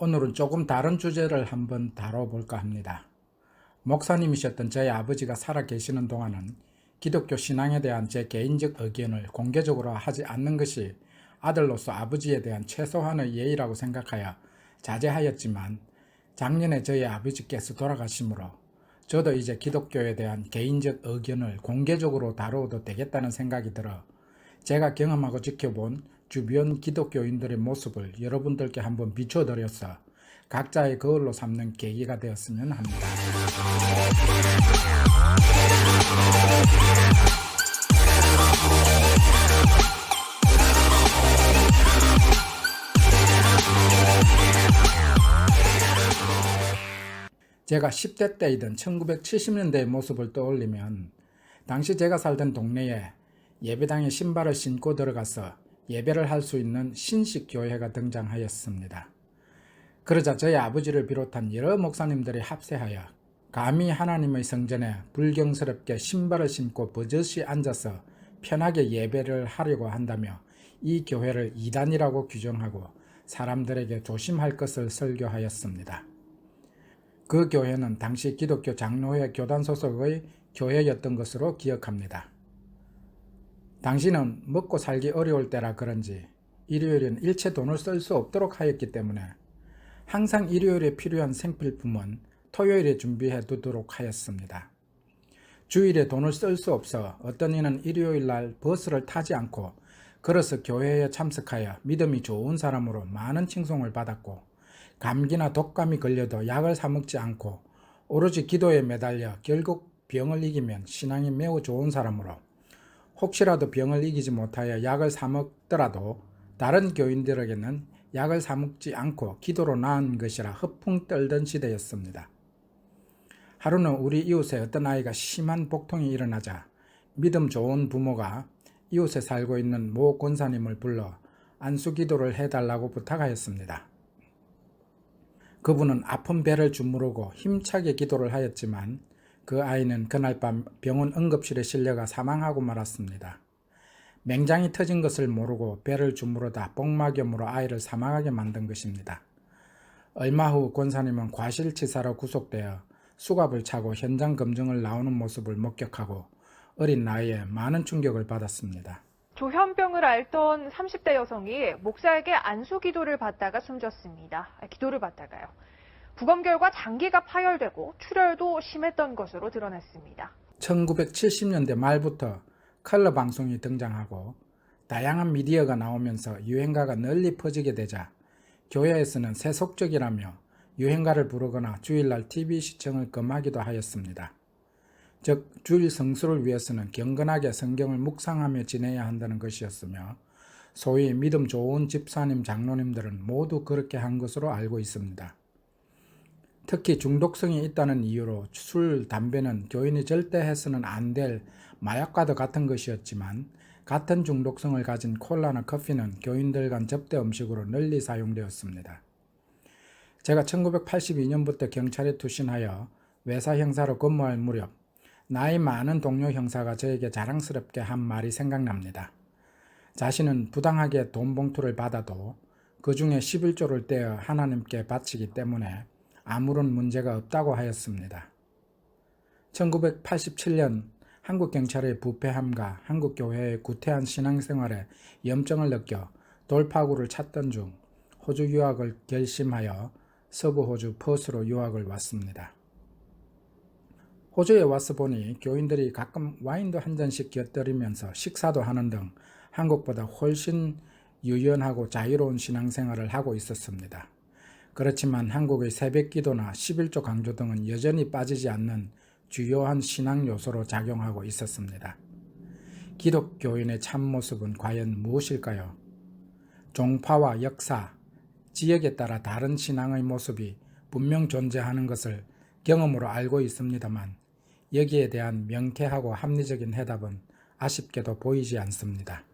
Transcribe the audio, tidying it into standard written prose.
오늘은 조금 다른 주제를 한번 다뤄볼까 합니다. 목사님이셨던 저희 아버지가 살아 계시는 동안은 기독교 신앙에 대한 제 개인적 의견을 공개적으로 하지 않는 것이 아들로서 아버지에 대한 최소한의 예의라고 생각하여 자제하였지만, 작년에 저희 아버지께서 돌아가심으로 저도 이제 기독교에 대한 개인적 의견을 공개적으로 다루어도 되겠다는 생각이 들어 제가 경험하고 지켜본 주변 기독교인들의 모습을 여러분들께 한번 비춰드려서 각자의 거울로 삼는 계기가 되었으면 합니다. 제가 10대 때이던 1970년대의 모습을 떠올리면, 당시 제가 살던 동네에 예배당에 신발을 신고 들어가서 예배를 할 수 있는 신식교회가 등장하였습니다. 그러자 저희 아버지를 비롯한 여러 목사님들이 합세하여 감히 하나님의 성전에 불경스럽게 신발을 신고 버젓이 앉아서 편하게 예배를 하려고 한다며 이 교회를 이단이라고 규정하고 사람들에게 조심할 것을 설교하였습니다. 그 교회는 당시 기독교 장로회 교단 소속의 교회였던 것으로 기억합니다. 당시는 먹고 살기 어려울 때라 그런지 일요일은 일체 돈을 쓸 수 없도록 하였기 때문에 항상 일요일에 필요한 생필품은 토요일에 준비해 두도록 하였습니다. 주일에 돈을 쓸 수 없어 어떤 이는 일요일 날 버스를 타지 않고 걸어서 교회에 참석하여 믿음이 좋은 사람으로 많은 칭송을 받았고, 감기나 독감이 걸려도 약을 사 먹지 않고 오로지 기도에 매달려 결국 병을 이기면 신앙이 매우 좋은 사람으로, 혹시라도 병을 이기지 못하여 약을 사 먹더라도 다른 교인들에게는 약을 사 먹지 않고 기도로 나은 것이라 허풍 떨던 시대였습니다. 하루는 우리 이웃에 어떤 아이가 심한 복통이 일어나자 믿음 좋은 부모가 이웃에 살고 있는 모 권사님을 불러 안수기도를 해달라고 부탁하였습니다. 그분은 아픈 배를 주무르고 힘차게 기도를 하였지만 그 아이는 그날 밤 병원 응급실에 실려가 사망하고 말았습니다. 맹장이 터진 것을 모르고 배를 주무르다 복막염으로 아이를 사망하게 만든 것입니다. 얼마 후 권사님은 과실치사로 구속되어 수갑을 차고 현장 검증을 나오는 모습을 목격하고 어린 나이에 많은 충격을 받았습니다. 조현병을 앓던 30대 여성이 목사에게 안수 기도를 받다가 숨졌습니다. 기도를 받다가요. 부검 결과 장기가 파열되고 출혈도 심했던 것으로 드러났습니다. 1970년대 말부터 컬러 방송이 등장하고 다양한 미디어가 나오면서 유행가가 널리 퍼지게 되자 교회에서는 세속적이라며 유행가를 부르거나 주일날 TV 시청을 금하기도 하였습니다. 즉, 주일 성수를 위해서는 경건하게 성경을 묵상하며 지내야 한다는 것이었으며, 소위 믿음 좋은 집사님, 장로님들은 모두 그렇게 한 것으로 알고 있습니다. 특히 중독성이 있다는 이유로 술, 담배는 교인이 절대 해서는 안 될 마약과도 같은 것이었지만, 같은 중독성을 가진 콜라나 커피는 교인들 간 접대 음식으로 널리 사용되었습니다. 제가 1982년부터 경찰에 투신하여 외사 형사로 근무할 무렵 나이 많은 동료 형사가 저에게 자랑스럽게 한 말이 생각납니다. 자신은 부당하게 돈 봉투를 받아도 그 중에 11조를 떼어 하나님께 바치기 때문에 아무런 문제가 없다고 하였습니다. 1987년 한국경찰의 부패함과 한국교회의 구태한 신앙생활에 염증을 느껴 돌파구를 찾던 중 호주 유학을 결심하여 서부 호주 퍼스로 유학을 왔습니다. 호주에 와서 보니 교인들이 가끔 와인도 한 잔씩 곁들이면서 식사도 하는 등 한국보다 훨씬 유연하고 자유로운 신앙생활을 하고 있었습니다. 그렇지만 한국의 새벽기도나 11조 강조 등은 여전히 빠지지 않는 주요한 신앙 요소로 작용하고 있었습니다. 기독교인의 참모습은 과연 무엇일까요? 종파와 역사, 지역에 따라 다른 신앙의 모습이 분명 존재하는 것을 경험으로 알고 있습니다만, 여기에 대한 명쾌하고 합리적인 해답은 아쉽게도 보이지 않습니다.